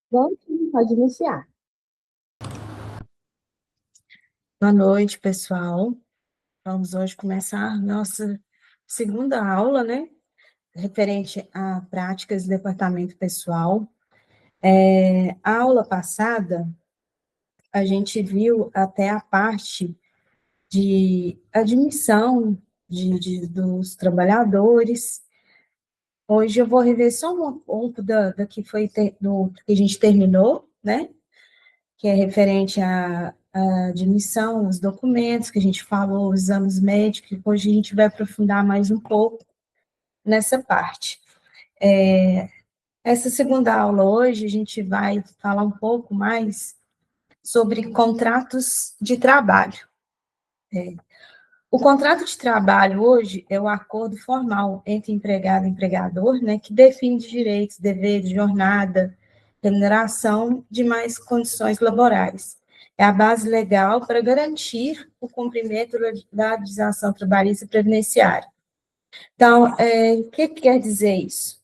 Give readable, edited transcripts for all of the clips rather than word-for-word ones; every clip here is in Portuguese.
Pronto, pode iniciar. Boa noite, pessoal. Vamos hoje começar nossa segunda aula, né? Referente a práticas de departamento pessoal. A aula passada, a gente viu até a parte de admissão dos trabalhadores. Hoje eu vou rever só um pouco da que foi do que a gente terminou, né? Que é referente à admissão, os documentos que a gente falou, os exames médicos, hoje a gente vai aprofundar mais um pouco nessa parte. Essa segunda aula hoje, a gente vai falar um pouco mais sobre contratos de trabalho. O contrato de trabalho hoje é o acordo formal entre empregado e empregador, né, que define direitos, deveres, jornada, remuneração, demais condições laborais. É a base legal para garantir o cumprimento da legislação trabalhista e previdenciária. Então, o que quer dizer isso?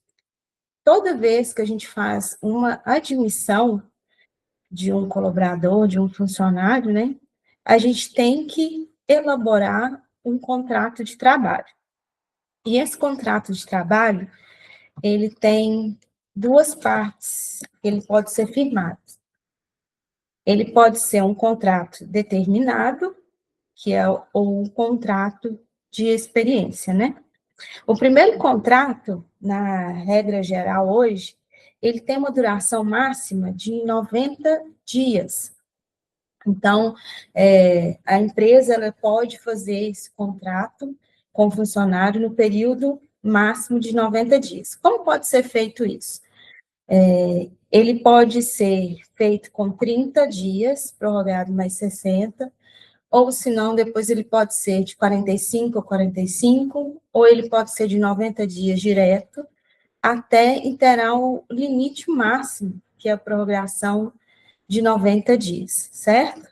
Toda vez que a gente faz uma admissão de um colaborador, de um funcionário, né, a gente tem que elaborar um contrato de trabalho. E esse contrato de trabalho, ele tem duas partes, ele pode ser firmado. Ele pode ser um contrato determinado, que é o contrato de experiência, né? O primeiro contrato, na regra geral hoje, ele tem uma duração máxima de 90 dias. Então, a empresa ela pode fazer esse contrato com o funcionário no período máximo de 90 dias. Como pode ser feito isso? Ele pode ser feito com 30 dias, prorrogado mais 60, ou se não, depois ele pode ser de 45 a 45, ou ele pode ser de 90 dias direto, até interar o limite máximo, que é a prorrogação de 90 dias, certo?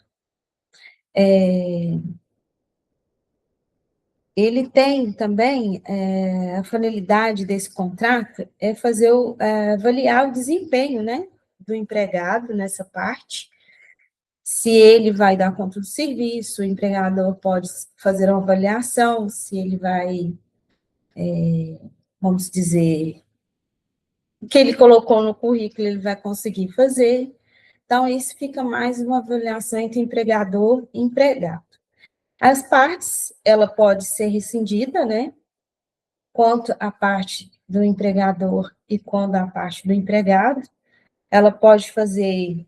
Ele tem também, a finalidade desse contrato é fazer avaliar o desempenho, né, do empregado nessa parte, se ele vai dar conta do serviço, o empregador pode fazer uma avaliação, se ele vai, vamos dizer, o que ele colocou no currículo, ele vai conseguir fazer. Então, isso fica mais uma avaliação entre empregador e empregado. As partes, ela pode ser rescindida, né? Quanto a parte do empregador e quanto a parte do empregado, ela pode fazer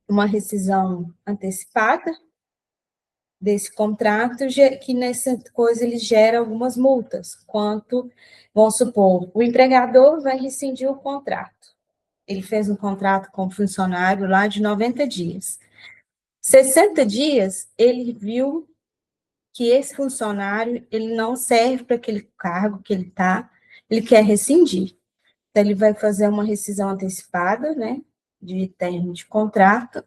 uma rescisão antecipada desse contrato, que nessa coisa ele gera algumas multas, quanto, vamos supor, o empregador vai rescindir o contrato. Ele fez um contrato com o funcionário lá de 90 dias. 60 dias, ele viu que esse funcionário, ele não serve para aquele cargo que ele está, ele quer rescindir. Então, ele vai fazer uma rescisão antecipada, né, de término de contrato,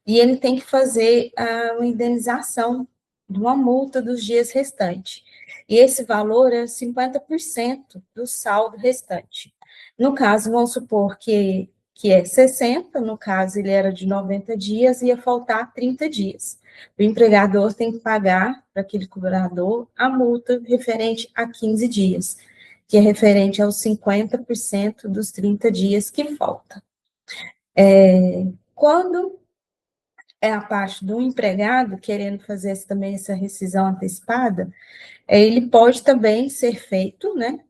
e ele tem que fazer uma indenização de uma multa dos dias restantes. E esse valor é 50% do saldo restante. No caso, vamos supor que é 60, no caso ele era de 90 dias, ia faltar 30 dias. O empregador tem que pagar para aquele cobrador a multa referente a 15 dias, que é referente aos 50% dos 30 dias que falta. Quando é a parte do empregado querendo fazer também essa rescisão antecipada, ele pode também ser feito, né?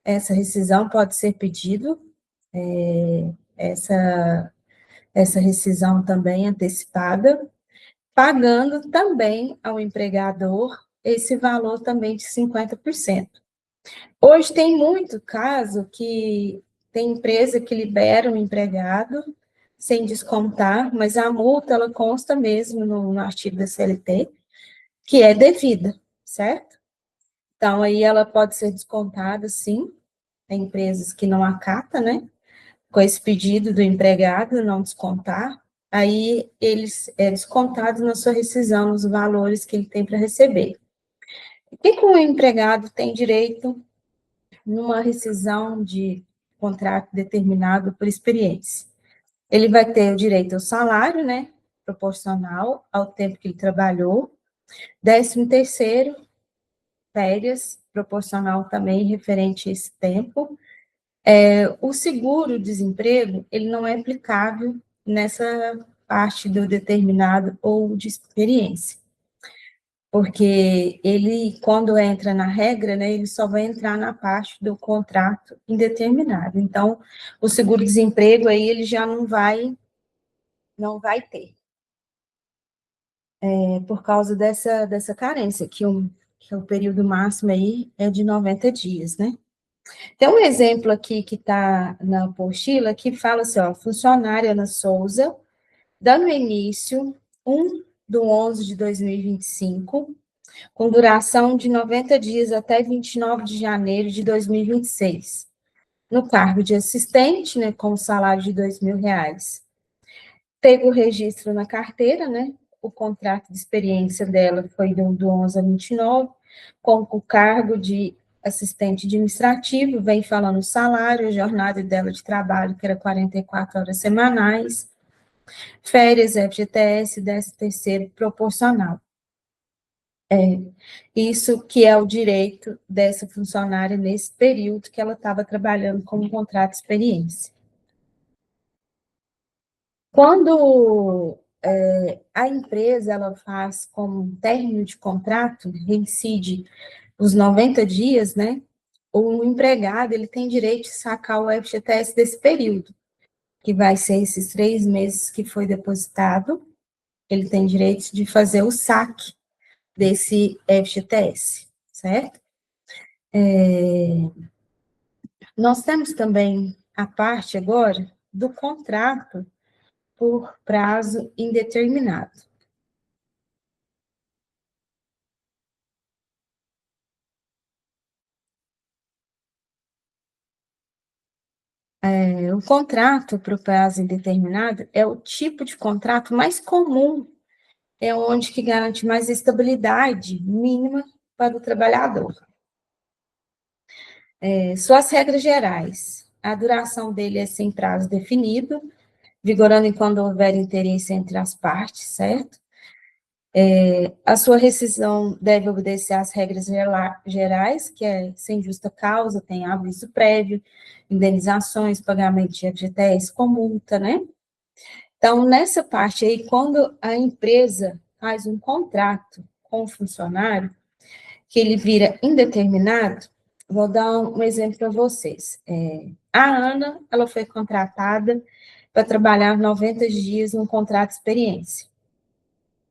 Essa rescisão pode ser pedido, essa, essa rescisão também antecipada, pagando também ao empregador esse valor também de 50%. Hoje tem muito caso que tem empresa que libera o empregado sem descontar, mas a multa ela consta mesmo no artigo da CLT, que é devida, certo? Então aí ela pode ser descontada, sim. Tem empresas que não acata, né? Com esse pedido do empregado não descontar, aí eles é descontado na sua rescisão os valores que ele tem para receber. O que o empregado tem direito numa rescisão de contrato determinado por experiência? Ele vai ter o direito ao salário, né, proporcional ao tempo que ele trabalhou, 13º, férias, proporcional também referente a esse tempo. O seguro-desemprego, ele não é aplicável nessa parte do determinado ou de experiência, porque ele, quando entra na regra, né, ele só vai entrar na parte do contrato indeterminado. Então, o seguro-desemprego aí ele já não vai ter, por causa dessa carência, que o período máximo aí é de 90 dias, né? Tem um exemplo aqui que está na apostila que fala assim, ó, funcionária Ana Souza, dando início 1/11 de 2025, com duração de 90 dias até 29 de janeiro de 2026, no cargo de assistente, né, com salário de R$ 2.000. Teve o registro na carteira, né, o contrato de experiência dela foi do 11 a 29, com o cargo de assistente administrativo, vem falando o salário, a jornada dela de trabalho, que era 44 horas semanais, férias, FGTS, 13º proporcional. Isso que é o direito dessa funcionária nesse período que ela estava trabalhando como contrato de experiência. Quando a empresa ela faz como término de contrato, reincide os 90 dias, né? O empregado ele tem direito de sacar o FGTS desse período, que vai ser esses 3 meses que foi depositado, ele tem direito de fazer o saque desse FGTS, certo? Nós temos também a parte agora do contrato por prazo indeterminado. O contrato por prazo indeterminado é o tipo de contrato mais comum, é onde que garante mais estabilidade mínima para o trabalhador. Suas regras gerais. A duração dele é sem prazo definido, vigorando enquanto houver interesse entre as partes, certo? A sua rescisão deve obedecer às regras gerais, que é sem justa causa, tem aviso prévio, indenizações, pagamento de FGTS com multa, né? Então, nessa parte aí, quando a empresa faz um contrato com o funcionário, que ele vira indeterminado, vou dar um exemplo para vocês. A Ana, ela foi contratada para trabalhar 90 dias num contrato de experiência.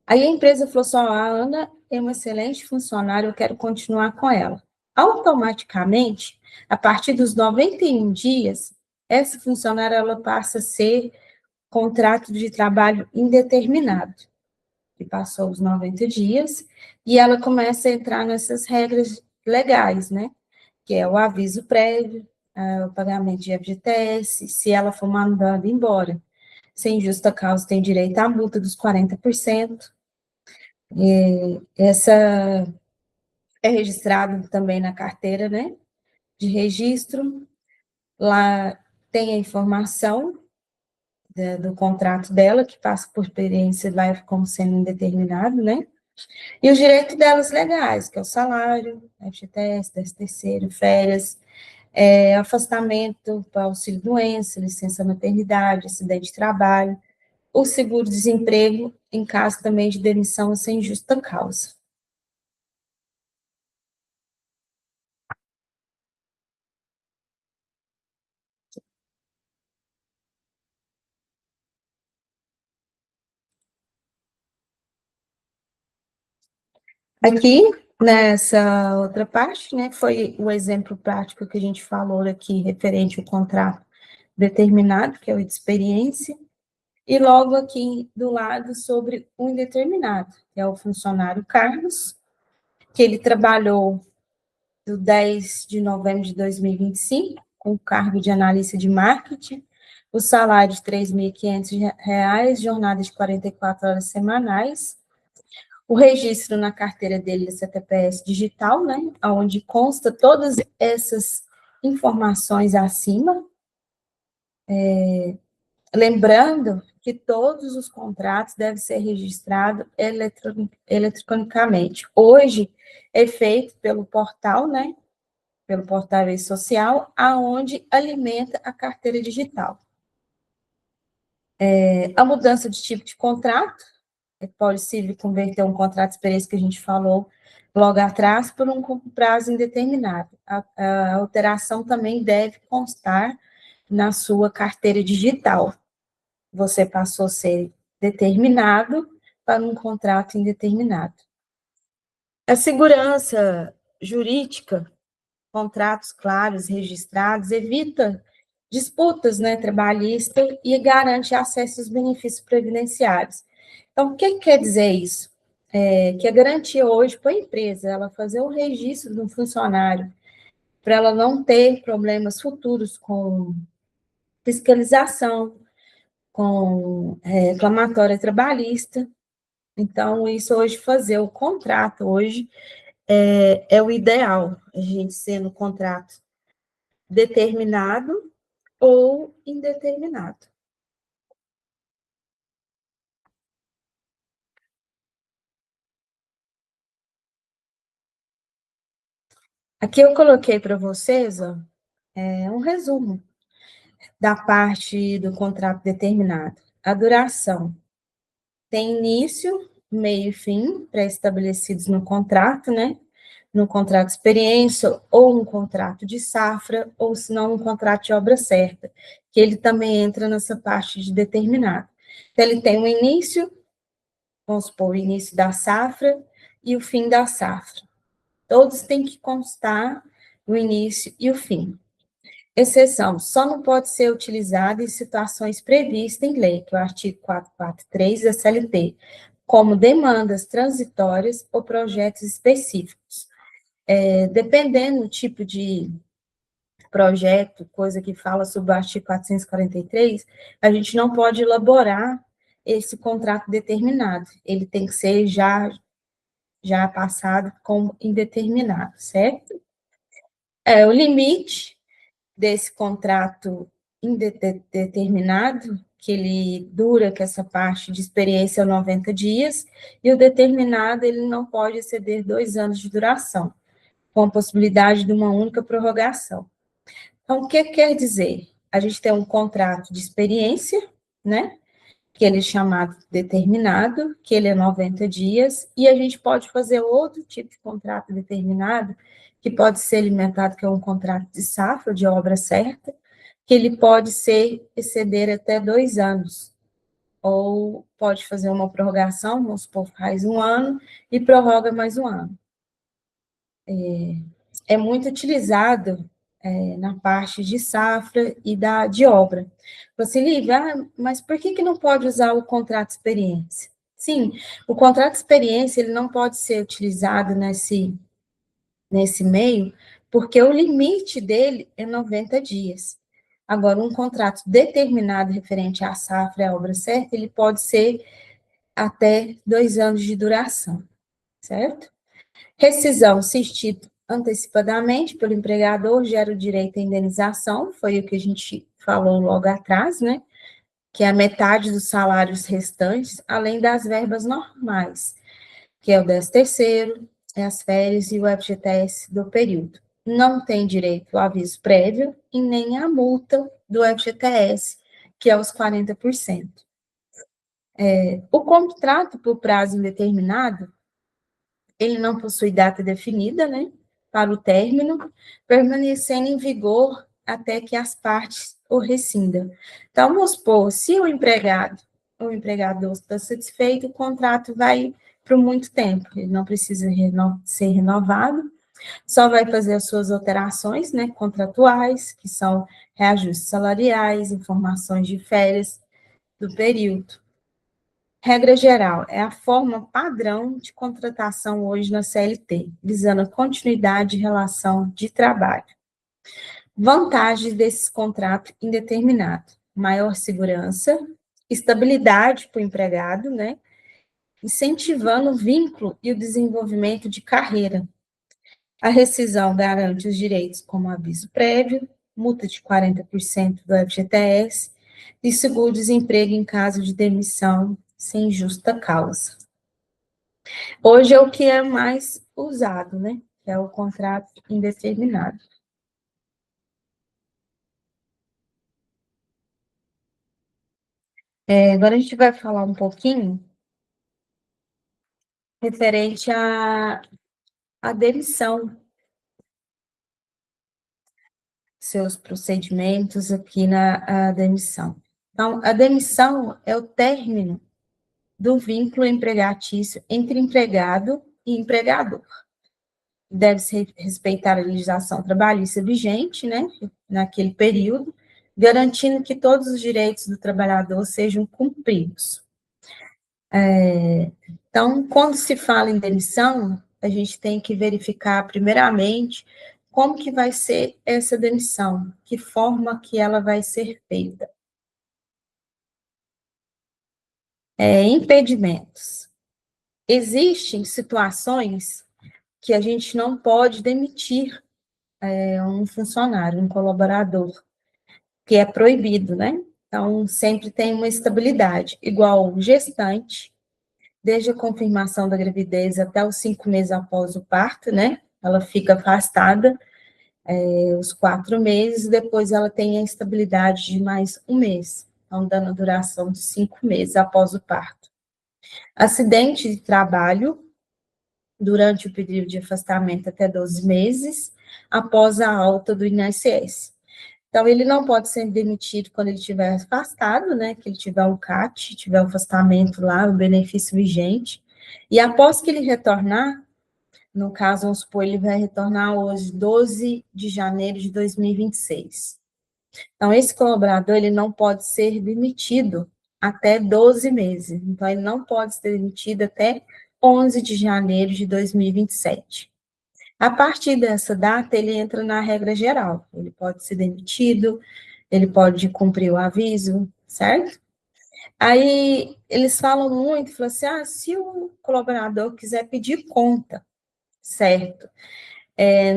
Aí a empresa falou assim, a Ana é uma excelente funcionária, eu quero continuar com ela. Automaticamente, a partir dos 91 dias, essa funcionária ela passa a ser contrato de trabalho indeterminado, que passou os 90 dias, e ela começa a entrar nessas regras legais, né? Que é o aviso prévio, o pagamento de FGTS, se ela for mandada embora. Sem justa causa, tem direito à multa dos 40%. Essa é registrado também na carteira, né? De registro. Lá tem a informação do contrato dela, que passa por experiência lá como sendo indeterminado, né? E os direitos delas legais, que é o salário, FGTS, 13º, férias, afastamento para auxílio-doença, licença maternidade, acidente de trabalho, o seguro-desemprego, em caso também de demissão sem justa causa. Aqui, nessa outra parte, né, foi o exemplo prático que a gente falou aqui, referente ao contrato determinado, que é o de experiência, e logo aqui do lado sobre o indeterminado, que é o funcionário Carlos, que ele trabalhou do 10 de novembro de 2025, com o cargo de analista de marketing, o salário de R$ 3.500, jornada de 44 horas semanais, o registro na carteira dele, CTPS digital, né, onde consta todas essas informações acima, Lembrando que todos os contratos devem ser registrados eletronicamente. Hoje é feito pelo portal, né? Pelo portal social, aonde alimenta a carteira digital. A mudança de tipo de contrato, pode se converter um contrato de experiência que a gente falou logo atrás por um prazo indeterminado. A alteração também deve constar na sua carteira digital. Você passou a ser determinado para um contrato indeterminado. A segurança jurídica, contratos claros, registrados, evita disputas, né, trabalhistas e garante acesso aos benefícios previdenciários. Então, o que quer dizer isso? Que a garantia hoje para a empresa, ela fazer o registro de um funcionário, para ela não ter problemas futuros com fiscalização, com reclamatória trabalhista. Então, isso hoje, fazer o contrato hoje é o ideal, a gente sendo contrato determinado ou indeterminado. Aqui eu coloquei para vocês, ó, um resumo da parte do contrato determinado. A duração tem início, meio e fim pré-estabelecidos no contrato, né? No contrato de experiência, ou um contrato de safra, ou se não, um contrato de obra certa, que ele também entra nessa parte de determinado. Então, ele tem o início, vamos supor, o início da safra e o fim da safra. Todos têm que constar o início e o fim. Exceção, só não pode ser utilizado em situações previstas em lei, que é o artigo 443 da CLT, como demandas transitórias ou projetos específicos. Dependendo do tipo de projeto, coisa que fala sobre o artigo 443, a gente não pode elaborar esse contrato determinado. Ele tem que ser já passado como indeterminado, certo? O limite desse contrato indeterminado, que ele dura, que essa parte de experiência é 90 dias, e o determinado, ele não pode exceder 2 anos de duração, com a possibilidade de uma única prorrogação. Então, o que quer dizer? A gente tem um contrato de experiência, né? Que ele é chamado determinado, que ele é 90 dias, e a gente pode fazer outro tipo de contrato determinado, que pode ser alimentado, que é um contrato de safra, de obra certa, que ele pode ser exceder até 2 anos, ou pode fazer uma prorrogação, vamos supor, faz 1 ano, e prorroga mais 1 ano. É muito utilizado na parte de safra e de obra. Você liga, mas por que não pode usar o contrato de experiência? Sim, o contrato de experiência ele não pode ser utilizado nesse meio, porque o limite dele é 90 dias. Agora, um contrato determinado referente à safra e à obra certa, ele pode ser até 2 anos de duração, certo? Rescisão, se institui antecipadamente pelo empregador, gera o direito à indenização, foi o que a gente falou logo atrás, né? Que é a metade dos salários restantes, além das verbas normais, que é o 13º, as férias e o FGTS do período. Não tem direito ao aviso prévio e nem à multa do FGTS, que é os 40%. O contrato por prazo indeterminado, ele não possui data definida, né, para o término, permanecendo em vigor até que as partes o rescindam. Então, vamos supor, se o empregador está satisfeito, o contrato vai por muito tempo, ele não precisa ser renovado, só vai fazer as suas alterações, né, contratuais, que são reajustes salariais, informações de férias do período. Regra geral, é a forma padrão de contratação hoje na CLT, visando a continuidade de relação de trabalho. Vantagens desses contratos indeternminados: maior segurança, estabilidade para o empregado, né? Incentivando o vínculo e o desenvolvimento de carreira. A rescisão garante os direitos como aviso prévio, multa de 40% do FGTS, e seguro-desemprego em caso de demissão sem justa causa. Hoje é o que é mais usado, né? Que é o contrato indeterminado. Agora a gente vai falar um pouquinho referente à demissão, seus procedimentos aqui na demissão. Então, a demissão é o término do vínculo empregatício entre empregado e empregador. Deve-se respeitar a legislação trabalhista vigente, né, naquele período, garantindo que todos os direitos do trabalhador sejam cumpridos. Então, quando se fala em demissão, a gente tem que verificar, primeiramente, como que vai ser essa demissão, que forma que ela vai ser feita. Impedimentos. Existem situações que a gente não pode demitir um funcionário, um colaborador, que é proibido, né? Então, sempre tem uma estabilidade, igual gestante, desde a confirmação da gravidez até os 5 meses após o parto, né? Ela fica afastada os 4 meses, depois ela tem a estabilidade de mais 1 mês, então dando a duração de 5 meses após o parto. Acidente de trabalho, durante o período de afastamento até 12 meses, após a alta do INSS. Então, ele não pode ser demitido quando ele estiver afastado, né, que ele tiver um CAT, tiver um afastamento lá, o benefício vigente, e após que ele retornar, no caso, vamos supor, ele vai retornar hoje, 12 de janeiro de 2026. Então, esse colaborador, ele não pode ser demitido até 12 meses. Então, ele não pode ser demitido até 11 de janeiro de 2027. A partir dessa data, ele entra na regra geral. Ele pode ser demitido, ele pode cumprir o aviso, certo? Aí, eles falam muito, falam assim, se o colaborador quiser pedir conta, certo?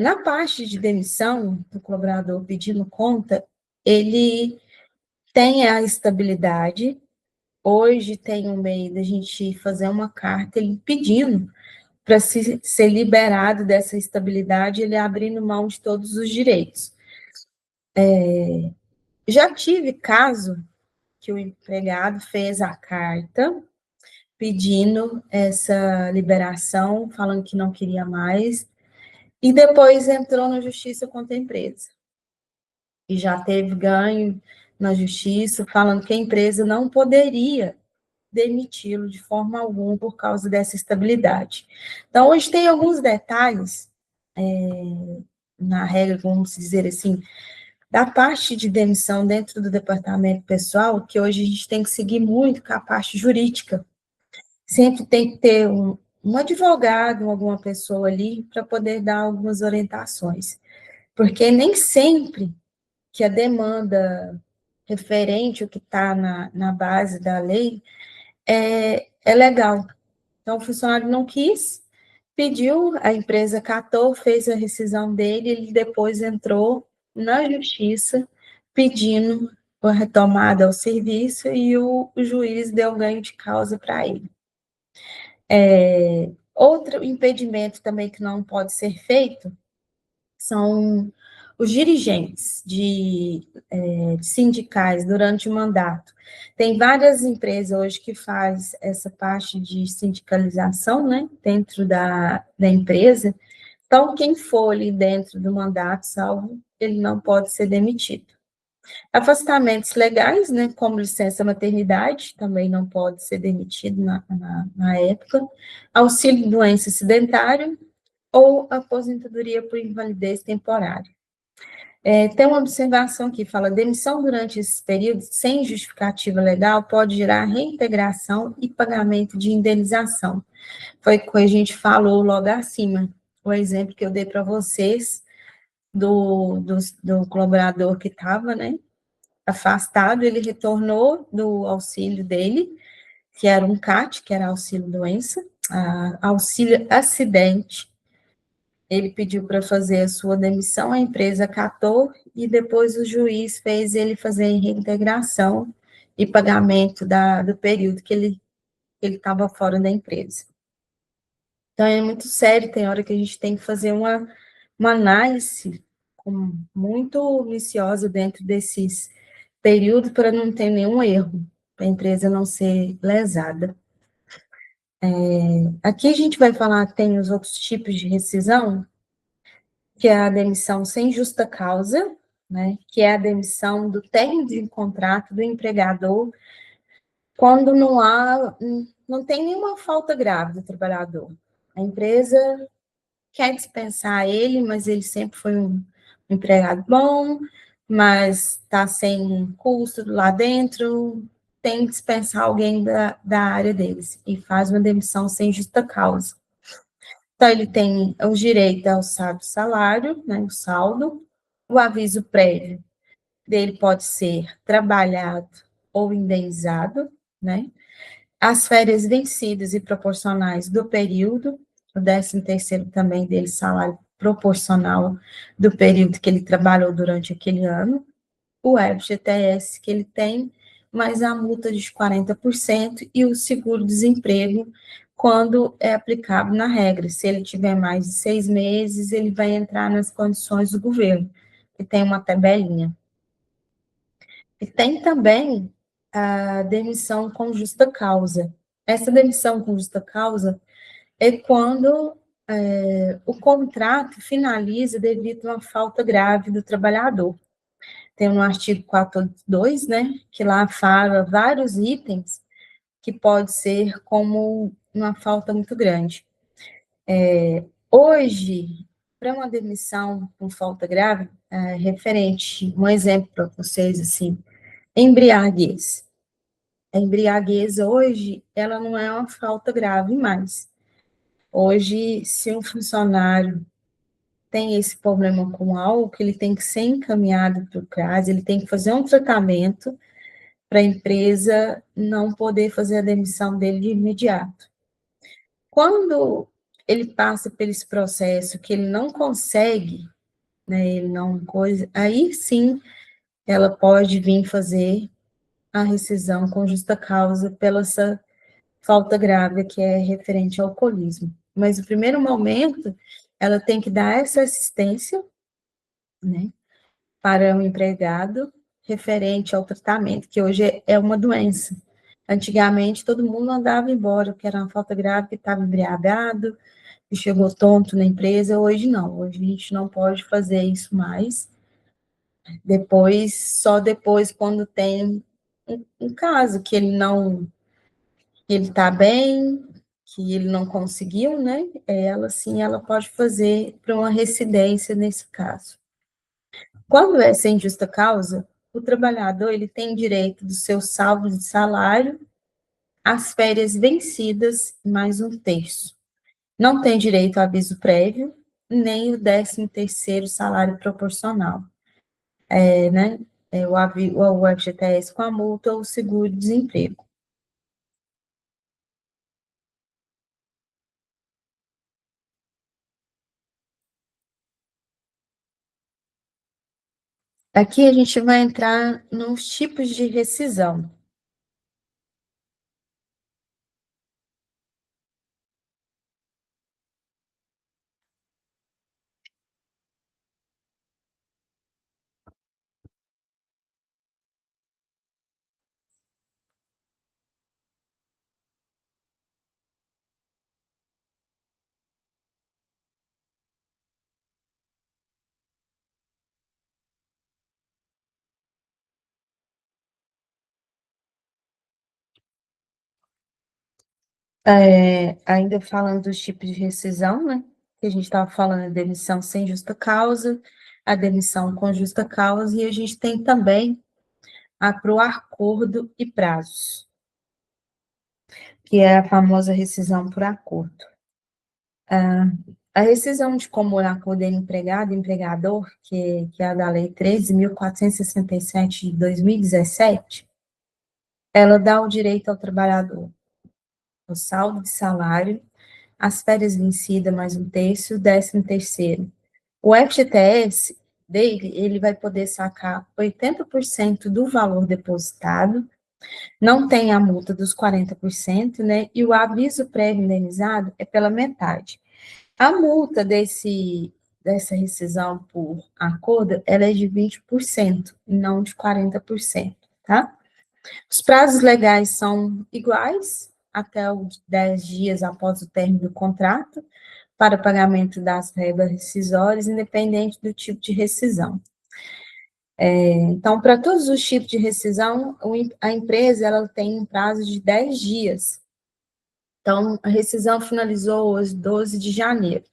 Na parte de demissão, do colaborador pedindo conta, ele tem a estabilidade. Hoje tem um meio da gente fazer uma carta ele pedindo para ser liberado dessa estabilidade, ele abrindo mão de todos os direitos. Já tive caso que o empregado fez a carta pedindo essa liberação, falando que não queria mais, e depois entrou na justiça contra a empresa. E já teve ganho na justiça, falando que a empresa não poderia demiti-lo de forma alguma por causa dessa estabilidade. Então, hoje tem alguns detalhes na regra, vamos dizer assim, da parte de demissão dentro do departamento pessoal, que hoje a gente tem que seguir muito com a parte jurídica. Sempre tem que ter um advogado, alguma pessoa ali, para poder dar algumas orientações. Porque nem sempre que a demanda referente ao que está na base da lei é legal. Então, o funcionário não quis, pediu, a empresa catou, fez a rescisão dele, ele depois entrou na justiça pedindo a retomada ao serviço e o juiz deu ganho de causa para ele. Outro impedimento também que não pode ser feito são os dirigentes de sindicais durante o mandato. Tem várias empresas hoje que faz essa parte de sindicalização, né, dentro da empresa. Então, quem for ali dentro do mandato, salvo, ele não pode ser demitido. Afastamentos legais, né, como licença maternidade, também não pode ser demitido na época. Auxílio doença acidentário ou aposentadoria por invalidez temporária. Tem uma observação que fala, demissão durante esse período, sem justificativa legal, pode gerar reintegração e pagamento de indenização. Foi o que a gente falou logo acima, o exemplo que eu dei para vocês do colaborador que estava, né, afastado, ele retornou do auxílio dele, que era um CAT, que era auxílio doença, auxílio acidente. Ele pediu para fazer a sua demissão, a empresa catou, e depois o juiz fez ele fazer a reintegração, e pagamento do período que ele estava fora da empresa. Então, é muito sério, tem hora que a gente tem que fazer uma análise muito minuciosa dentro desses períodos para não ter nenhum erro, para a empresa não ser lesada. Aqui a gente vai falar que tem os outros tipos de rescisão, que é a demissão sem justa causa, né, que é a demissão do término de contrato do empregador quando não tem nenhuma falta grave do trabalhador. A empresa quer dispensar ele, mas ele sempre foi um empregado bom, mas está sem custo lá dentro, tem que dispensar alguém da área deles e faz uma demissão sem justa causa. Então, ele tem o direito ao salário, né, o saldo, o aviso prévio dele pode ser trabalhado ou indenizado, né? As férias vencidas e proporcionais do período, o 13º também dele, salário proporcional do período que ele trabalhou durante aquele ano, o FGTS que ele tem, mais a multa de 40% e o seguro-desemprego, quando é aplicado na regra. Se ele tiver mais de 6 meses, ele vai entrar nas condições do governo, que tem uma tabelinha. E tem também a demissão com justa causa. Essa demissão com justa causa é quando o contrato finaliza devido a uma falta grave do trabalhador. Tem no artigo 482, né, que lá fala vários itens que pode ser como uma falta muito grande. Hoje, para uma demissão com falta grave, referente, um exemplo para vocês, assim, embriaguez. A embriaguez hoje, ela não é uma falta grave mais. Hoje, se um funcionário tem esse problema com álcool, ele tem que ser encaminhado para o CRAS, ele tem que fazer um tratamento para a empresa não poder fazer a demissão dele de imediato. Quando ele passa por esse processo que ele não consegue, né, ele não coisa, aí sim ela pode vir fazer a rescisão com justa causa pela essa falta grave que é referente ao alcoolismo. Mas no primeiro momento, ela tem que dar essa assistência, né, para o empregado referente ao tratamento, que hoje é uma doença. Antigamente, todo mundo andava embora, porque era uma falta grave, que estava embriagado, que chegou tonto na empresa. Hoje não, hoje a gente não pode fazer isso mais. Só depois, quando tem um caso que ele está bem, que ele não conseguiu, né? Ela sim, ela pode fazer para uma residência nesse caso. Quando é sem justa causa, o trabalhador ele tem direito do seu saldo de salário, as férias vencidas, mais um terço. Não tem direito a aviso prévio, nem o 13º salário proporcional. Né? O FGTS com a multa ou o seguro-desemprego. Aqui a gente vai entrar nos tipos de rescisão. Ainda falando dos tipos de rescisão, né? Que a gente estava falando a demissão sem justa causa, a demissão com justa causa, e a gente tem também a pro acordo e prazos, que é a famosa rescisão por acordo. A rescisão de comum acordo entre empregado e empregador, que é a da Lei 13.467 de 2017, ela dá o direito ao trabalhador o saldo de salário, as férias vencidas mais um terço, o 13º. O FGTS dele, ele vai poder sacar 80% do valor depositado Não tem a multa dos 40%, né? E o aviso prévio indenizado é pela metade. A multa dessa rescisão por acordo, ela é de 20%, e não de 40%, tá? Os prazos legais são iguais, até os 10 dias após o término do contrato, para o pagamento das verbas rescisórias, independente do tipo de rescisão. Então, para todos os tipos de rescisão, a empresa ela tem um prazo de 10 dias. Então, a rescisão finalizou hoje, 12 de janeiro.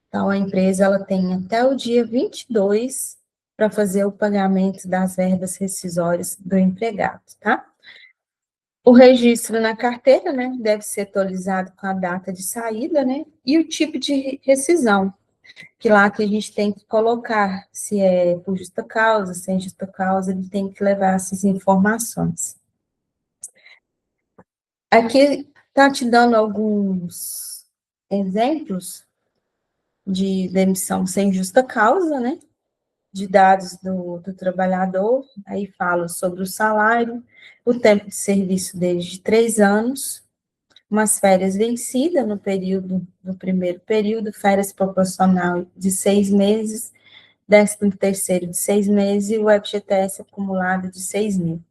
Então, a empresa ela tem até o dia 22 para fazer o pagamento das verbas rescisórias do empregado, tá? O registro na carteira, né, deve ser atualizado com a data de saída, né, e o tipo de rescisão, que lá que a gente tem que colocar se é por justa causa, sem justa causa, ele tem que levar essas informações. Aqui está te dando alguns exemplos de demissão sem justa causa, né? De dados do trabalhador, aí fala sobre o salário, o tempo de serviço dele de 3 anos, umas férias vencidas no primeiro período, férias proporcional de 6 meses, 13º de 6 meses e o FGTS acumulado de 6 mil.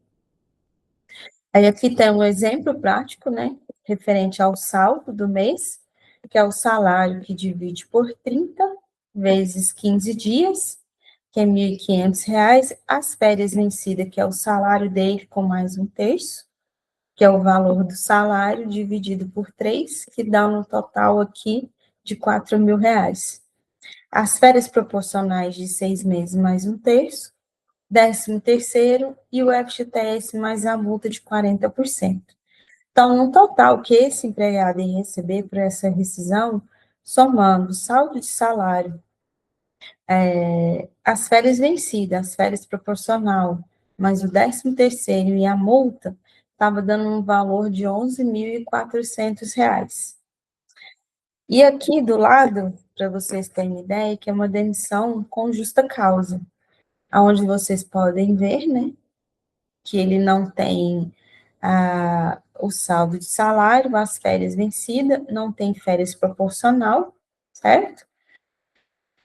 Aí aqui tem um exemplo prático, né, referente ao saldo do mês, que é o salário que divide por 30 vezes 15 dias, que é R$ 1.500, as férias vencidas, que é o salário dele com mais um terço, que é o valor do salário dividido por 3, que dá um total aqui de R$ 4.000. As férias proporcionais de 6 meses mais um terço, 13º e o FGTS mais a multa de 40%. Então, no total que esse empregado ia receber por essa rescisão, somando o saldo de salário, as férias vencidas, as férias proporcional, mais o 13º e a multa, estava dando um valor de R$ 11.400. E aqui do lado, para vocês terem ideia, que é uma demissão com justa causa, onde vocês podem ver, né, que ele não tem o saldo de salário, as férias vencidas, não tem férias proporcional, certo?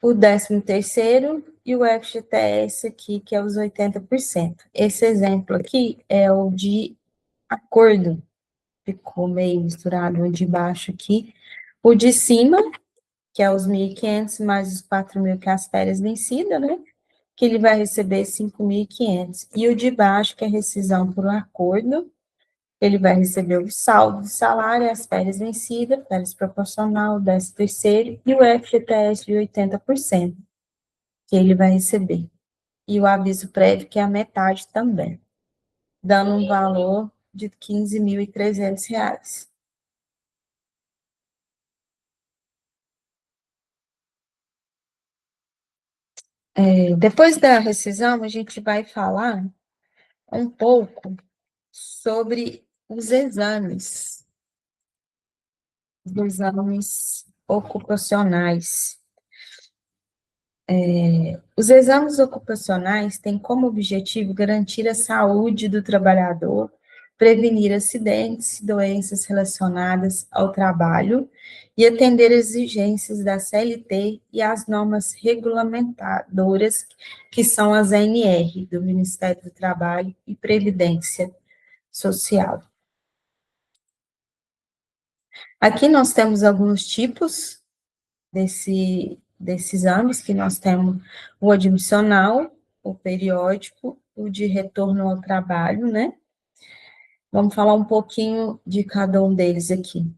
O 13º e o FGTS aqui, que é os 80%. Esse exemplo aqui é o de acordo, ficou meio misturado o de baixo aqui. O de cima, que é os 1.500 mais os 4.000, que é as férias vencidas, né? Que ele vai receber 5.500. E o de baixo, que é rescisão por acordo, ele vai receber o saldo de salário, as férias vencidas, férias proporcional, 13º e o FGTS de 80%, que ele vai receber. E o aviso prévio, que é a metade também, dando um valor de R$ 15.300. Depois da rescisão, a gente vai falar um pouco sobre os exames ocupacionais. Os exames ocupacionais têm como objetivo garantir a saúde do trabalhador, prevenir acidentes e doenças relacionadas ao trabalho e atender exigências da CLT e as normas regulamentadoras, que são as ANR, do Ministério do Trabalho e Previdência Social. Aqui nós temos alguns tipos desses exames, que nós temos o admissional, o periódico, o de retorno ao trabalho, né? Vamos falar um pouquinho de cada um deles aqui.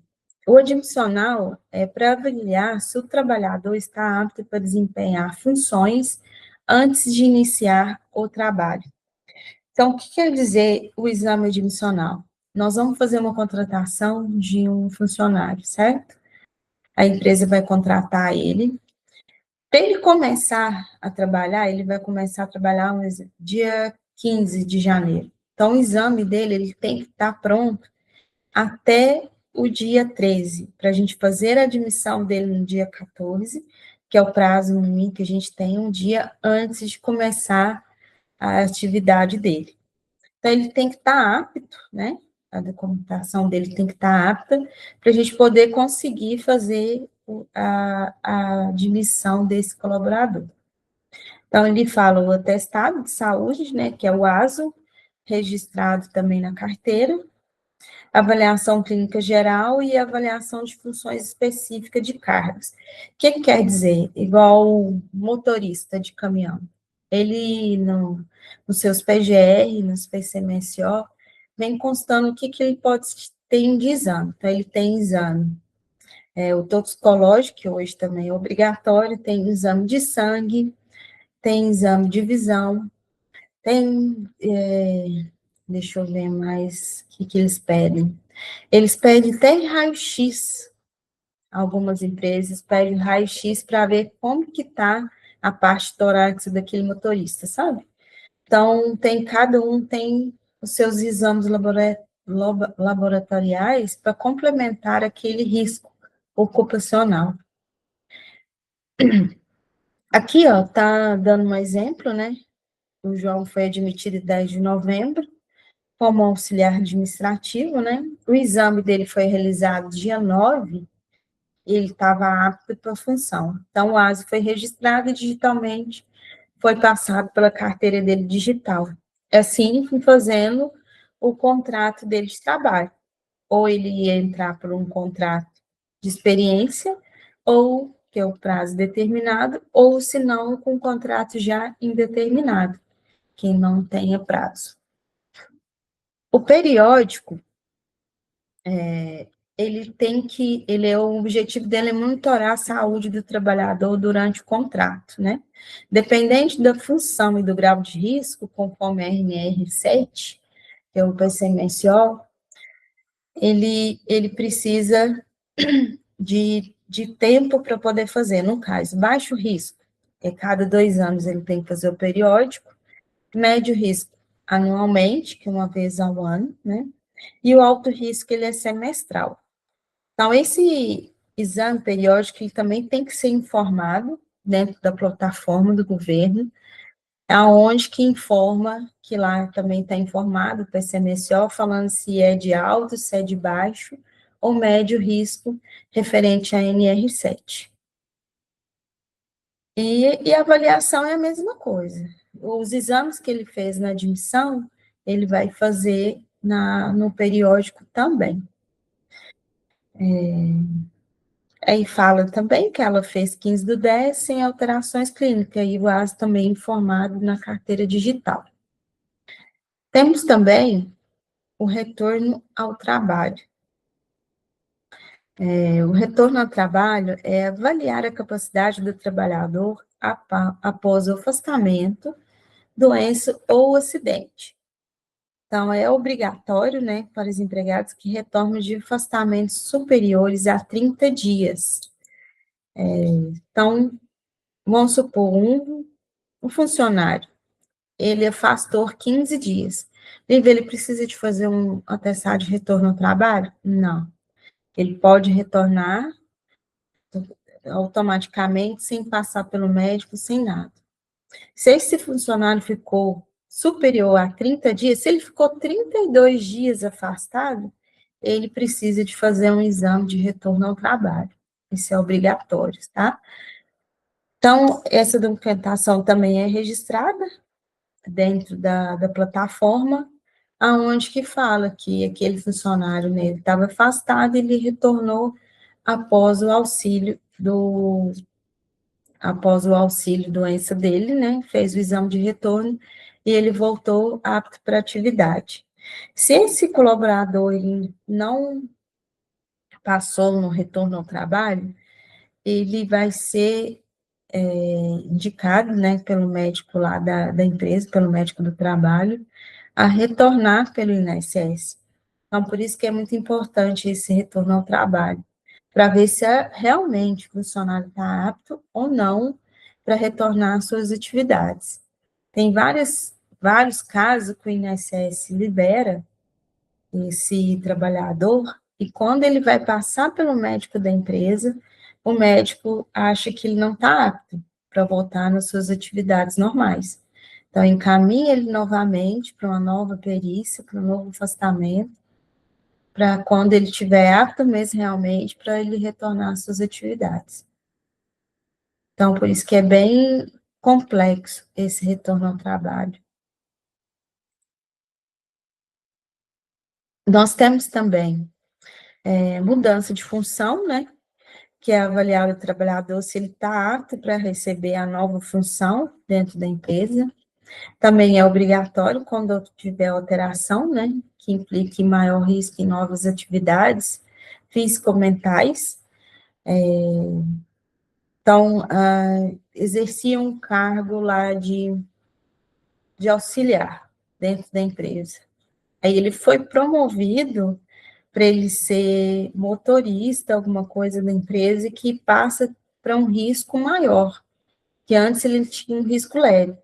O admissional é para avaliar se o trabalhador está apto para desempenhar funções antes de iniciar o trabalho. Então, o que quer dizer o exame admissional? Nós vamos fazer uma contratação de um funcionário, certo? A empresa vai contratar ele. Para ele começar a trabalhar, ele vai começar a trabalhar no dia 15 de janeiro. Então, o exame dele ele tem que estar pronto até o dia 13, para a gente fazer a admissão dele no dia 14, que é o prazo mínimo que a gente tem um dia antes de começar a atividade dele. Então, ele tem que estar apto, né? A documentação dele tem que estar apta para a gente poder conseguir fazer a admissão desse colaborador. Então, ele fala o atestado de saúde, né, que é o ASO, registrado também na carteira, avaliação clínica geral e avaliação de funções específicas de cargos. O que quer dizer? Igual o motorista de caminhão. Ele, nos seus PGR, nos PCMSO, vem constando o que ele pode ter de exame. Então, ele tem exame, o toxicológico, que hoje também é obrigatório, tem exame de sangue, tem exame de visão, tem, deixa eu ver mais o que eles pedem. Eles pedem até raio-x, algumas empresas pedem raio-x para ver como que está a parte torácica daquele motorista, sabe? Então, cada um tem os seus exames laboratoriais para complementar aquele risco ocupacional. Aqui, ó, tá dando um exemplo, né? O João foi admitido em 10 de novembro, como auxiliar administrativo, né? O exame dele foi realizado dia 9, e ele estava apto para a função. Então, o ASO foi registrado digitalmente, foi passado pela carteira dele digital. Assim, fui fazendo o contrato dele de trabalho. Ou ele ia entrar por um contrato de experiência, ou que é o prazo determinado, ou se não, com um contrato já indeterminado, que não tenha prazo. O periódico, o objetivo dele é monitorar a saúde do trabalhador durante o contrato, né? Dependente da função e do grau de risco, conforme a RNR7, que é o PCMSO, ele precisa de tempo para poder fazer. No caso, baixo risco, cada 2 anos ele tem que fazer o periódico, médio risco, anualmente, que é uma vez ao ano, né? E o alto risco, ele é semestral. Então, esse exame periódico, ele também tem que ser informado dentro da plataforma do governo, aonde que informa, que lá também está informado, o PCMSO, falando se é de alto, se é de baixo, ou médio risco, referente a NR7. E a avaliação é a mesma coisa. Os exames que ele fez na admissão, ele vai fazer no periódico também. Aí fala também que ela fez 15/10 sem alterações clínicas, e o AS também informado na carteira digital. Temos também o retorno ao trabalho. O retorno ao trabalho é avaliar a capacidade do trabalhador após o afastamento, doença ou acidente. Então, é obrigatório, né, para os empregados que retornem de afastamentos superiores a 30 dias. Então, vamos supor, um funcionário, ele afastou 15 dias. Ele precisa de fazer um atestado de retorno ao trabalho? Não. Ele pode retornar automaticamente, sem passar pelo médico, sem nada. Se esse funcionário ficou superior a 30 dias, se ele ficou 32 dias afastado, ele precisa de fazer um exame de retorno ao trabalho. Isso é obrigatório, tá? Então, essa documentação também é registrada dentro da plataforma, aonde que fala que aquele funcionário, né, ele estava afastado, ele retornou após o auxílio doença dele, né, fez o exame de retorno e ele voltou apto para atividade. Se esse colaborador ele não passou no retorno ao trabalho, ele vai ser indicado, né, pelo médico lá da empresa, pelo médico do trabalho, a retornar pelo INSS. Então, por isso que é muito importante esse retorno ao trabalho, para ver se realmente o funcionário está apto ou não para retornar às suas atividades. Tem vários casos que o INSS libera esse trabalhador, e quando ele vai passar pelo médico da empresa, o médico acha que ele não está apto para voltar nas suas atividades normais. Então, encaminha ele novamente para uma nova perícia, para um novo afastamento, para quando ele estiver apto mesmo realmente, para ele retornar às suas atividades. Então, por isso que é bem complexo esse retorno ao trabalho. Nós temos também mudança de função, né? Que é avaliar o trabalhador se ele está apto para receber a nova função dentro da empresa. Também é obrigatório quando tiver alteração, né? Que implique maior risco em novas atividades físico-mentais. Então, exercia um cargo lá de auxiliar dentro da empresa. Aí ele foi promovido para ele ser motorista, alguma coisa da empresa, e que passa para um risco maior, que antes ele tinha um risco leve.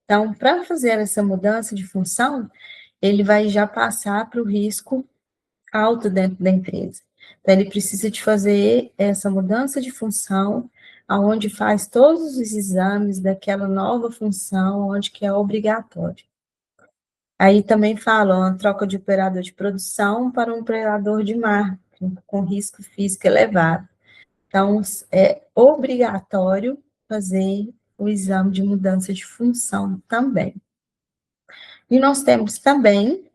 Então, para fazer essa mudança de função, ele vai já passar para o risco alto dentro da empresa. Então, ele precisa de fazer essa mudança de função, aonde faz todos os exames daquela nova função, onde que é obrigatório. Aí também falam a troca de operador de produção para um operador de marketing, com risco físico elevado. Então, é obrigatório fazer o exame de mudança de função também. E nós temos também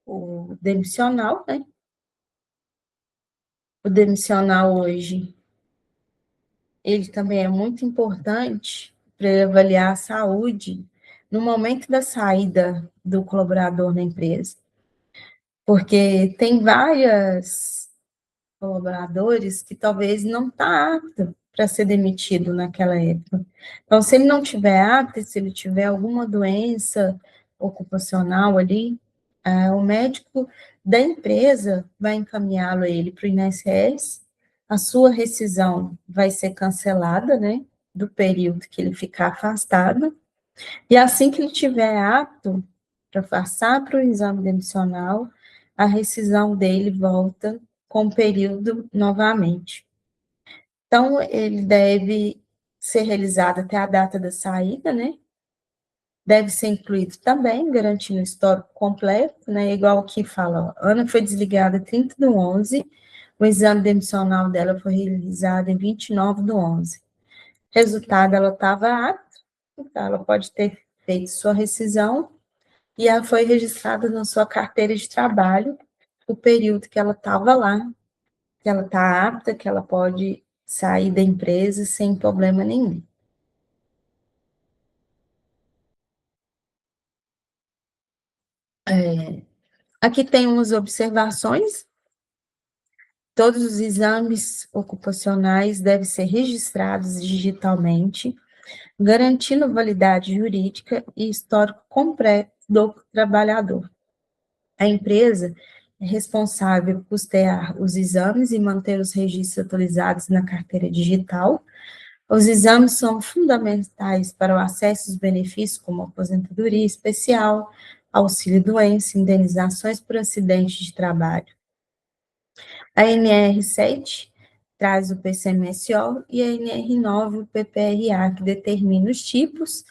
o demissional, né? O demissional hoje, ele também é muito importante para avaliar a saúde no momento da saída do colaborador na empresa. Porque tem várias colaboradores que talvez não está apto para ser demitido naquela época. Então, se ele não tiver apto, se ele tiver alguma doença ocupacional ali, o médico da empresa vai encaminhá-lo ele para o INSS, a sua rescisão vai ser cancelada, né, do período que ele ficar afastado, e assim que ele tiver apto para passar para o exame demissional, a rescisão dele volta com o período novamente. Então, ele deve ser realizado até a data da saída, né? Deve ser incluído também, garantindo o histórico completo, né? Igual que fala, ó, Ana foi desligada 30/11, o exame demissional dela foi realizado em 29/11. Resultado, ela estava apta, então ela pode ter feito sua rescisão e ela foi registrada na sua carteira de trabalho o período que ela estava lá, que ela está apta, que ela pode sair da empresa sem problema nenhum. Aqui tem umas observações. Todos os exames ocupacionais devem ser registrados digitalmente, garantindo validade jurídica e histórico completo do trabalhador. A empresa é responsável por custear os exames e manter os registros atualizados na carteira digital. Os exames são fundamentais para o acesso aos benefícios como aposentadoria especial, auxílio-doença, indenizações por acidente de trabalho. A NR7 traz o PCMSO e a NR9 o PPRA, que determina os tipos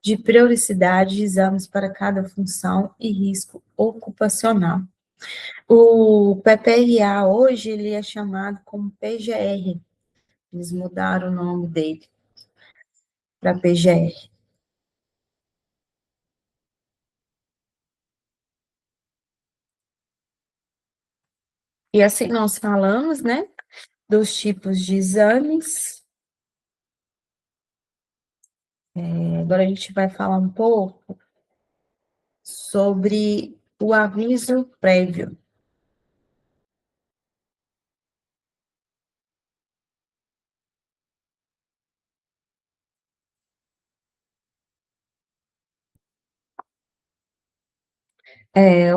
de prioridade de exames para cada função e risco ocupacional. O PPRA hoje ele é chamado como PGR, eles mudaram o nome dele para PGR. E assim nós falamos, né, dos tipos de exames. Agora a gente vai falar um pouco sobre o aviso prévio.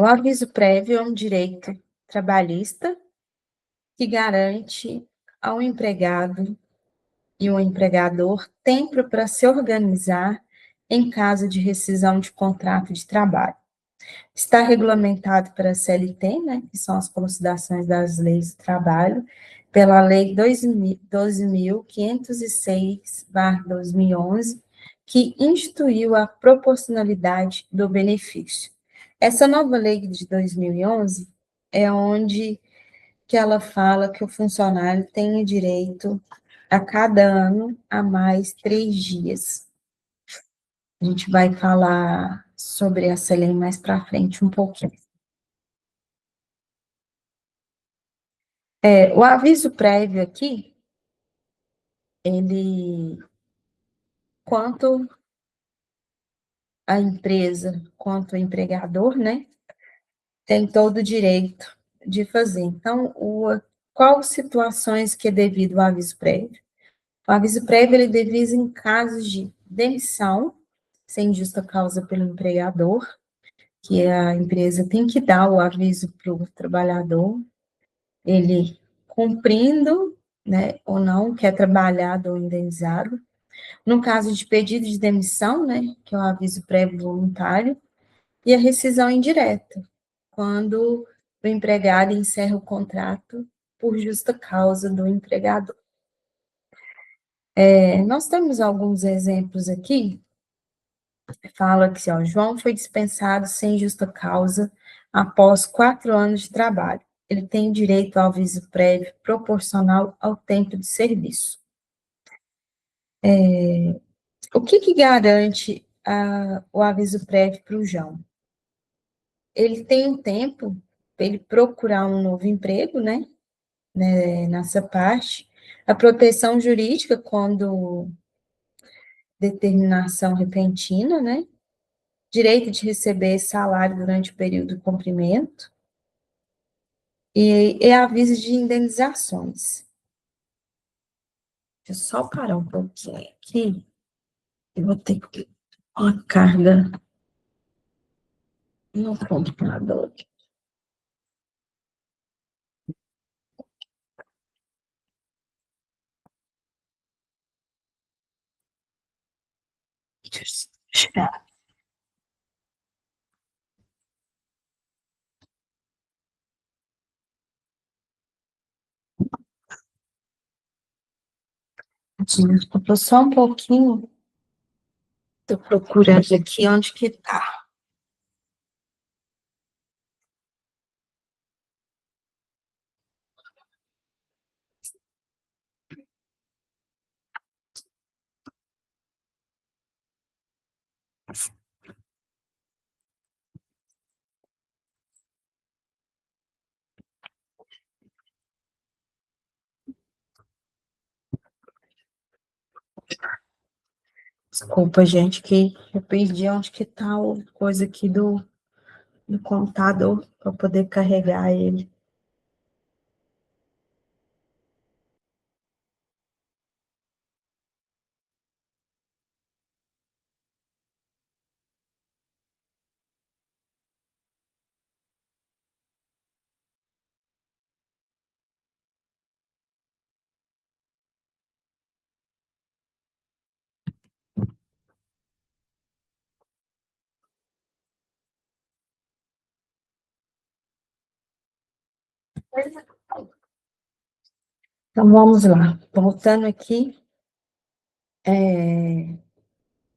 O aviso prévio é um direito trabalhista que garante ao empregado e o empregador tempo para se organizar em caso de rescisão de contrato de trabalho. Está regulamentado pela CLT, né, que são as considerações das leis do trabalho, pela Lei 12.506/2011, que instituiu a proporcionalidade do benefício. Essa nova lei de 2011 é onde que ela fala que o funcionário tem direito a cada ano a mais 3 dias. A gente vai falar sobre essa lei mais para frente um pouquinho. O aviso prévio aqui, ele, quanto a empresa, quanto o empregador, né, tem todo o direito de fazer. Então, qual situações que é devido ao aviso prévio? O aviso prévio, ele é devido em casos de demissão, sem justa causa pelo empregador, que a empresa tem que dar o aviso para o trabalhador, ele cumprindo, né, ou não, que é trabalhado ou indenizado. No caso de pedido de demissão, né, que é o aviso prévio voluntário, e a rescisão indireta, quando o empregado encerra o contrato por justa causa do empregador. Nós temos alguns exemplos aqui, fala que ó, João foi dispensado sem justa causa após 4 anos de trabalho. Ele tem direito ao aviso prévio proporcional ao tempo de serviço. O que garante o aviso prévio para o João? Ele tem um tempo para ele procurar um novo emprego, né, nessa parte. A proteção jurídica, quando determinação repentina, né, direito de receber salário durante o período de cumprimento, e aviso de indenizações. Deixa eu só parar um pouquinho aqui, eu vou ter uma carga no computador. Desculpa só um pouquinho, estou procurando aqui onde que está. Desculpa, gente, que eu perdi onde que está a coisa aqui do computador para poder carregar ele. Então, vamos lá. Voltando aqui,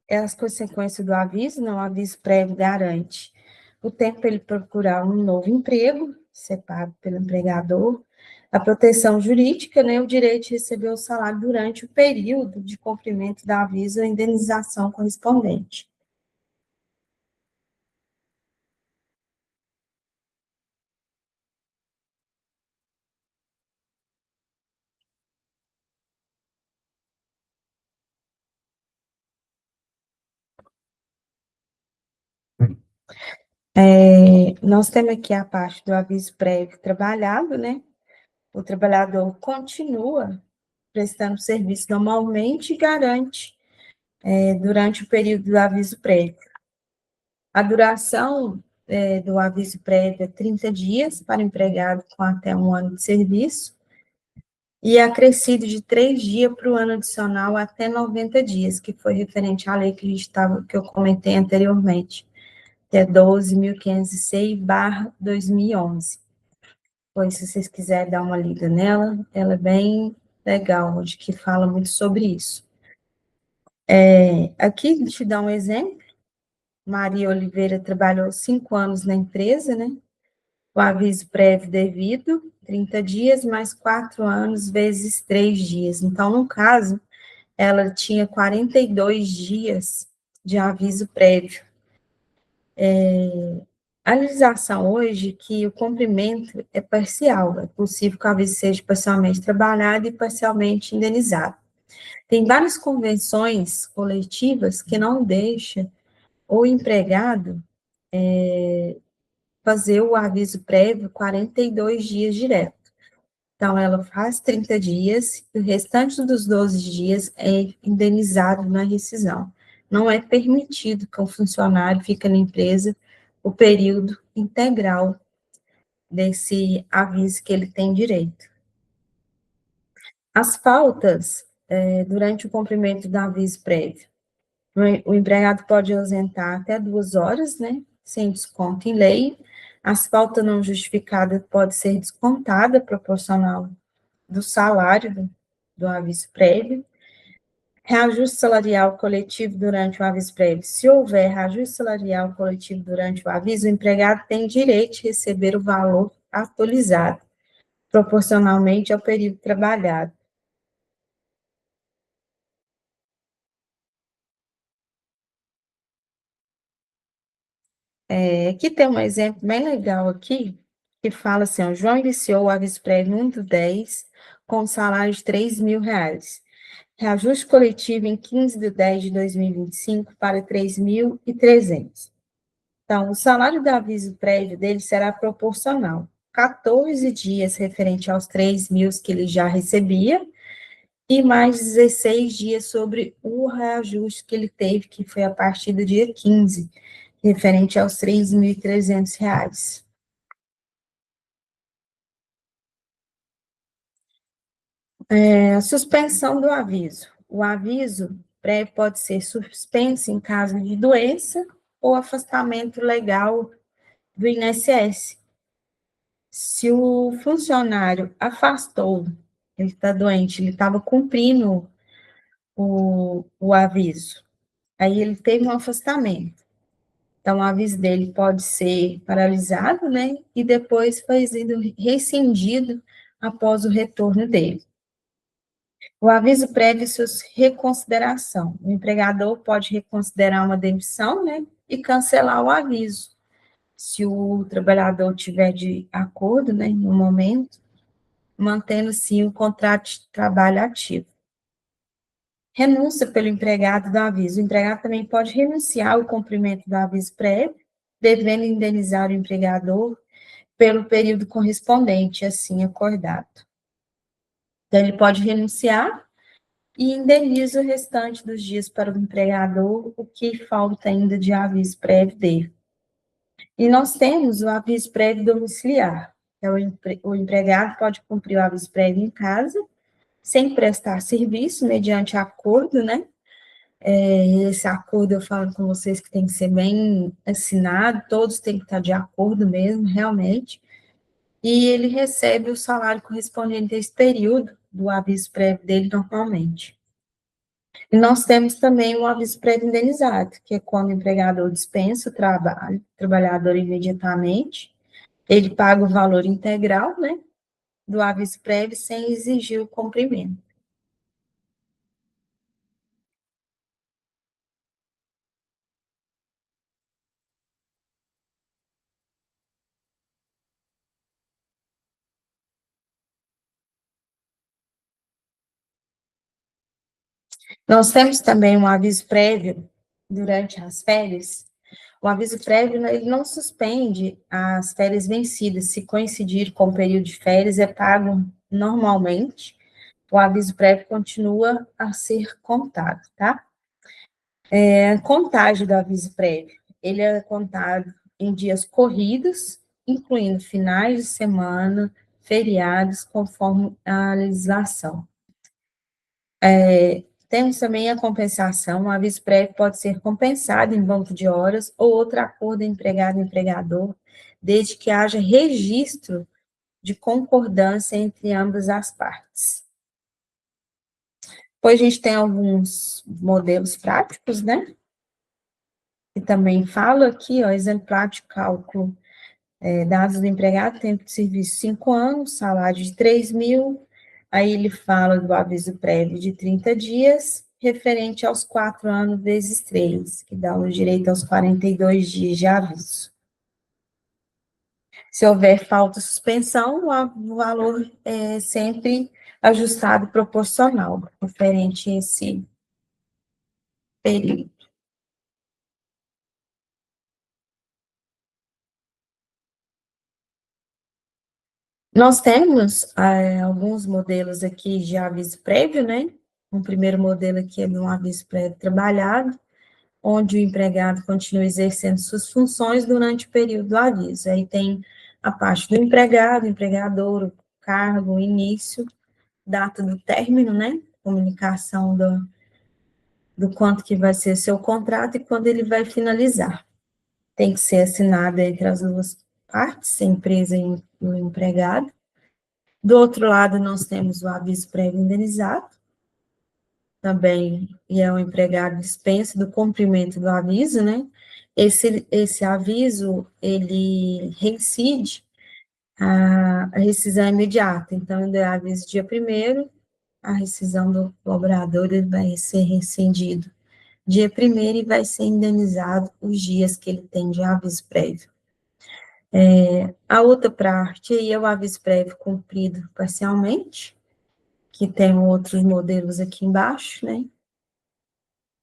as consequências do aviso, não, o aviso prévio garante o tempo para ele procurar um novo emprego, separado pelo empregador, a proteção jurídica, né, o direito de receber o salário durante o período de cumprimento do aviso ou indenização correspondente. Nós temos aqui a parte do aviso prévio trabalhado, né? O trabalhador continua prestando serviço normalmente e garante durante o período do aviso prévio. A duração do aviso prévio é 30 dias para empregado com até 1 ano de serviço e é acrescido de 3 dias para o ano adicional até 90 dias, que foi referente à lei que eu comentei anteriormente, que é 12.506/2011. Pois, se vocês quiserem dar uma lida nela, ela é bem legal, onde que fala muito sobre isso. Aqui, te dar um exemplo. Maria Oliveira trabalhou 5 anos na empresa, né? O aviso prévio devido, 30 dias, mais 4 anos vezes 3 dias. Então, no caso, ela tinha 42 dias de aviso prévio. A legislação hoje que o cumprimento é parcial, é possível que o aviso seja parcialmente trabalhado e parcialmente indenizado. Tem várias convenções coletivas que não deixam o empregado fazer o aviso prévio 42 dias direto. Então, ela faz 30 dias e o restante dos 12 dias é indenizado na rescisão. Não é permitido que o funcionário fique na empresa o período integral desse aviso que ele tem direito. As faltas durante o cumprimento do aviso prévio. O empregado pode ausentar até 2 horas, né, sem desconto em lei. As faltas não justificadas podem ser descontadas proporcional do salário do aviso prévio. Reajuste salarial coletivo durante o aviso prévio. Se houver reajuste salarial coletivo durante o aviso, o empregado tem direito de receber o valor atualizado, proporcionalmente ao período trabalhado. Aqui tem um exemplo bem legal aqui, que fala assim, o João iniciou o aviso prévio no 1/10, com salário de R$ 3.000. Reajuste coletivo em 15/10/2025 para 3.300. Então, o salário do aviso prévio dele será proporcional. 14 dias referente aos 3.000 que ele já recebia, e mais 16 dias sobre o reajuste que ele teve, que foi a partir do dia 15, referente aos R$ 3.300. A suspensão do aviso. O aviso prévio pode ser suspenso em caso de doença ou afastamento legal do INSS. Se o funcionário afastou, ele está doente, ele estava cumprindo o aviso, aí ele teve um afastamento. Então, o aviso dele pode ser paralisado, né? E depois foi rescindido após o retorno dele. O aviso prévio e sua reconsideração. O empregador pode reconsiderar uma demissão, né? E cancelar o aviso. Se o trabalhador tiver de acordo, né? No momento, mantendo, sim, o contrato de trabalho ativo. Renúncia pelo empregado do aviso. O empregado também pode renunciar ao cumprimento do aviso prévio, devendo indenizar o empregador pelo período correspondente, assim acordado. Então, ele pode renunciar e indeniza o restante dos dias para o empregador, o que falta ainda de aviso prévio dele. E nós temos o aviso prévio domiciliar. Então, o empregado pode cumprir o aviso prévio em casa, sem prestar serviço, mediante acordo, né? Esse acordo, eu falo com vocês que tem que ser bem assinado, todos têm que estar de acordo mesmo, realmente, e ele recebe o salário correspondente a esse período do aviso prévio dele normalmente. E nós temos também o aviso prévio indenizado, que é quando o empregador dispensa o trabalhador imediatamente, ele paga o valor integral, né, do aviso prévio sem exigir o cumprimento. Nós temos também um aviso prévio durante as férias. O aviso prévio, ele não suspende as férias vencidas. Se coincidir com o período de férias, é pago normalmente. O aviso prévio continua a ser contado, tá? Contagem do aviso prévio. Ele é contado em dias corridos, incluindo finais de semana, feriados, conforme a legislação. Temos também a compensação. O aviso prévio pode ser compensado em banco de horas ou outro acordo empregado-empregador, desde que haja registro de concordância entre ambas as partes. Depois a gente tem alguns modelos práticos, né? Que também fala aqui, ó, exemplo prático, cálculo, dados do empregado, tempo de serviço 5 anos, salário de 3.000, aí ele fala do aviso prévio de 30 dias, referente aos 4 anos vezes 3, que dá o direito aos 42 dias de aviso. Se houver falta ou suspensão, o valor é sempre ajustado proporcional, referente a esse período. Nós temos alguns modelos aqui de aviso prévio, né? Um primeiro modelo aqui é de um aviso prévio trabalhado, onde o empregado continua exercendo suas funções durante o período do aviso. Aí tem a parte do empregado, empregador, o cargo, o início, data do término, né? Comunicação do quanto que vai ser seu contrato e quando ele vai finalizar. Tem que ser assinado entre as duas partes, a empresa e o empregado. Do outro lado, nós temos o aviso prévio indenizado, também, e é o empregado dispensa do cumprimento do aviso, né? Esse aviso, ele reincide a rescisão imediata. Então, ele é aviso dia 1º, a rescisão do colaborador ele vai ser rescindido dia 1º e vai ser indenizado os dias que ele tem de aviso prévio. A outra parte aí é o aviso prévio cumprido parcialmente, que tem outros modelos aqui embaixo, né?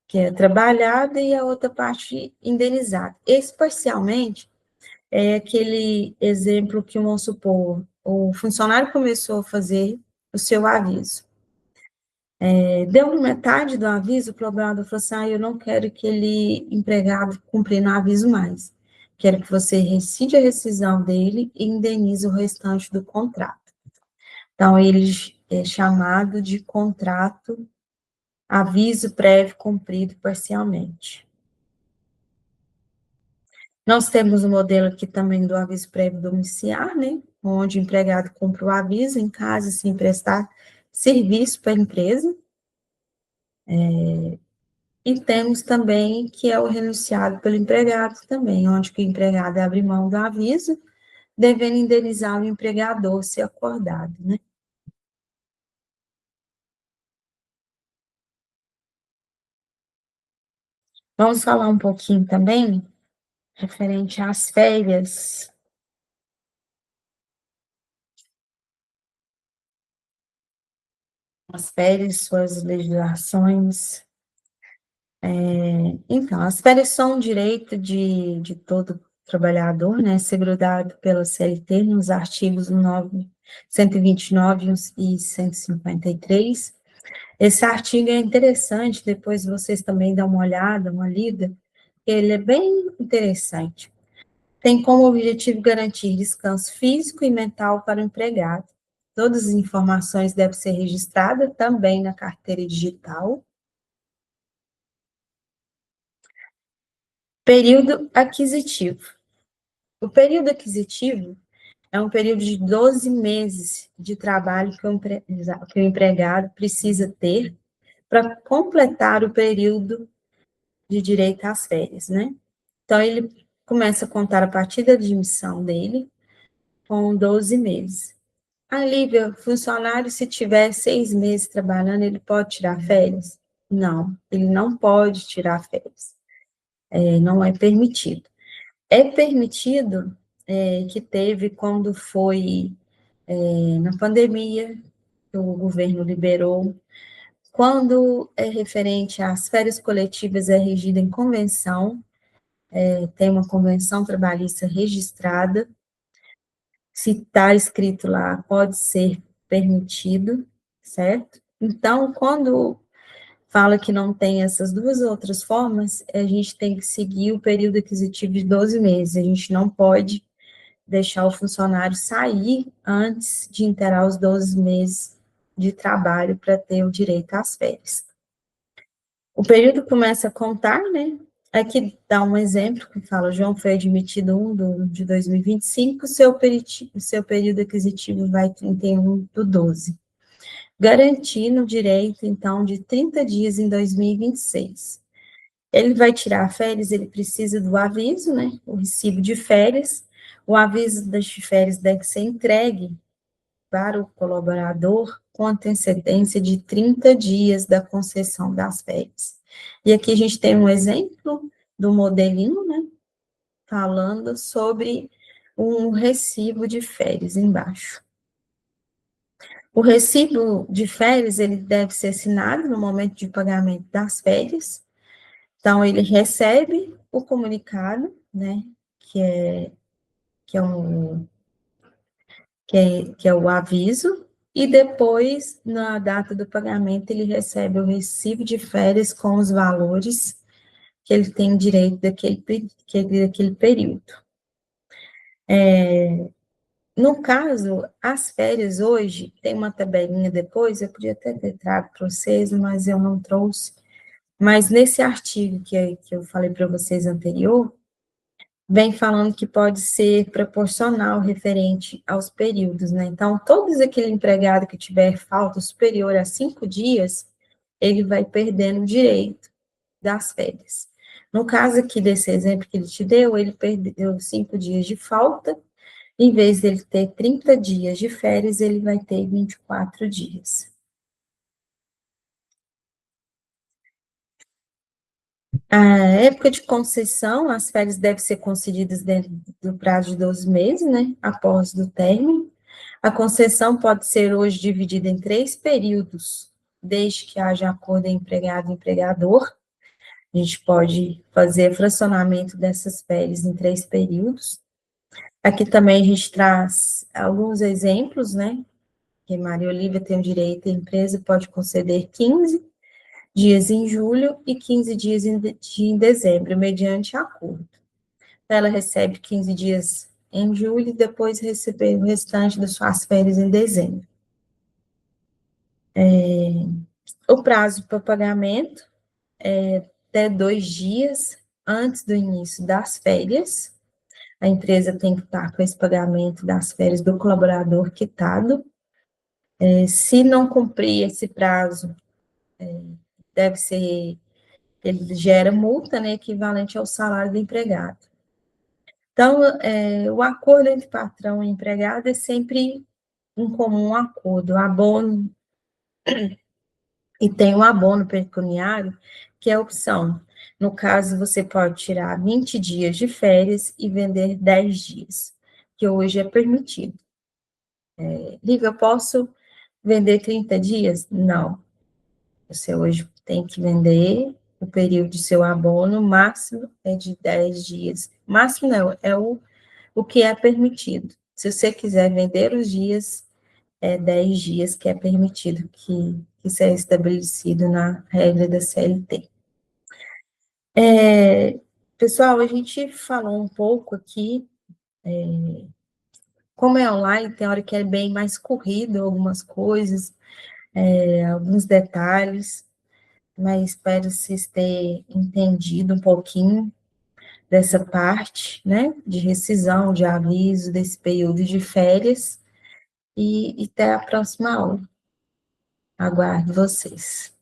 Que é trabalhada e a outra parte indenizada. Esse parcialmente é aquele exemplo que, vamos supor, o funcionário começou a fazer o seu aviso. Deu metade do aviso, o colaborador falou assim, eu não quero aquele empregado cumprir no aviso mais. Quero que você rescinde a rescisão dele e indenize o restante do contrato. Então, ele é chamado de contrato aviso prévio cumprido parcialmente. Nós temos o modelo aqui também do aviso prévio domiciliar, né? Onde o empregado cumpre o aviso em casa sem prestar serviço para a empresa. E temos também que é o renunciado pelo empregado também, onde que o empregado abre mão do aviso, devendo indenizar o empregador se acordado, né? Vamos falar um pouquinho também referente às férias. As férias, suas legislações. Então, as férias são um direito de todo trabalhador, né, segurado pela CLT nos artigos 129 e 153. Esse artigo é interessante, depois vocês também dão uma olhada, uma lida, ele é bem interessante. Tem como objetivo garantir descanso físico e mental para o empregado. Todas as informações devem ser registradas também na carteira digital. Período aquisitivo. O período aquisitivo é um período de 12 meses de trabalho que o empregado precisa ter para completar o período de direito às férias, né? Então, ele começa a contar a partir da admissão dele com 12 meses. A Lívia, funcionário, se tiver 6 meses trabalhando, ele pode tirar férias? Não, ele não pode tirar férias. Não é permitido. É permitido que teve quando foi na pandemia, que o governo liberou, quando é referente às férias coletivas, é regida em convenção, tem uma convenção trabalhista registrada, se está escrito lá, pode ser permitido, certo? Então, quando fala que não tem essas duas outras formas, a gente tem que seguir o período aquisitivo de 12 meses, a gente não pode deixar o funcionário sair antes de inteirar os 12 meses de trabalho para ter o direito às férias. O período começa a contar, né? Aqui dá um exemplo que fala, João foi admitido 1 de 2025, seu período aquisitivo vai 31 do 12. garantindo o direito, então, de 30 dias em 2026. Ele vai tirar férias, ele precisa do aviso, né? O recibo de férias. O aviso das férias deve ser entregue para o colaborador com antecedência de 30 dias da concessão das férias. E aqui a gente tem um exemplo do modelinho, né? Falando sobre um recibo de férias embaixo. O recibo de férias, ele deve ser assinado no momento de pagamento das férias. Então, ele recebe o comunicado, né, que é, um, que é o aviso, e depois, na data do pagamento, ele recebe o recibo de férias com os valores que ele tem direito daquele período. No caso, as férias hoje, tem uma tabelinha depois, eu podia até ter trago para vocês, mas eu não trouxe. Mas nesse artigo que eu falei para vocês anterior, vem falando que pode ser proporcional referente aos períodos, né? Então, todos aquele empregado que tiver falta superior a 5 dias, ele vai perdendo o direito das férias. No caso aqui desse exemplo que ele te deu, ele perdeu 5 dias de falta, em vez dele ter 30 dias de férias, ele vai ter 24 dias. A época de concessão, as férias devem ser concedidas dentro do prazo de 12 meses, né, após o término. A concessão pode ser hoje dividida em 3 períodos, desde que haja acordo empregado e empregador. A gente pode fazer fracionamento dessas férias em 3 períodos. Aqui também a gente traz alguns exemplos, né, que Maria Olivia tem o direito, a empresa pode conceder 15 dias em julho e 15 dias em dezembro, mediante acordo. Ela recebe 15 dias em julho e depois recebe o restante das suas férias em dezembro. O prazo para pagamento é até 2 dias antes do início das férias. A empresa tem que estar com esse pagamento das férias do colaborador quitado. Se não cumprir esse prazo, deve ser, ele gera multa, né, equivalente ao salário do empregado. Então, o acordo entre patrão e empregado é sempre um comum acordo, abono, e tem o abono pecuniário, que é a opção. No caso, você pode tirar 20 dias de férias e vender 10 dias, que hoje é permitido. Lívia, eu posso vender 30 dias? Não. Você hoje tem que vender o período de seu abono, máximo é de 10 dias. Máximo não, é o que é permitido. Se você quiser vender os dias, é 10 dias que é permitido, que seja estabelecido na regra da CLT. Pessoal, a gente falou um pouco aqui, como é online, tem hora que é bem mais corrido algumas coisas, alguns detalhes, mas espero vocês terem entendido um pouquinho dessa parte, né, de rescisão, de aviso, desse período de férias, e até a próxima aula. Aguardo vocês.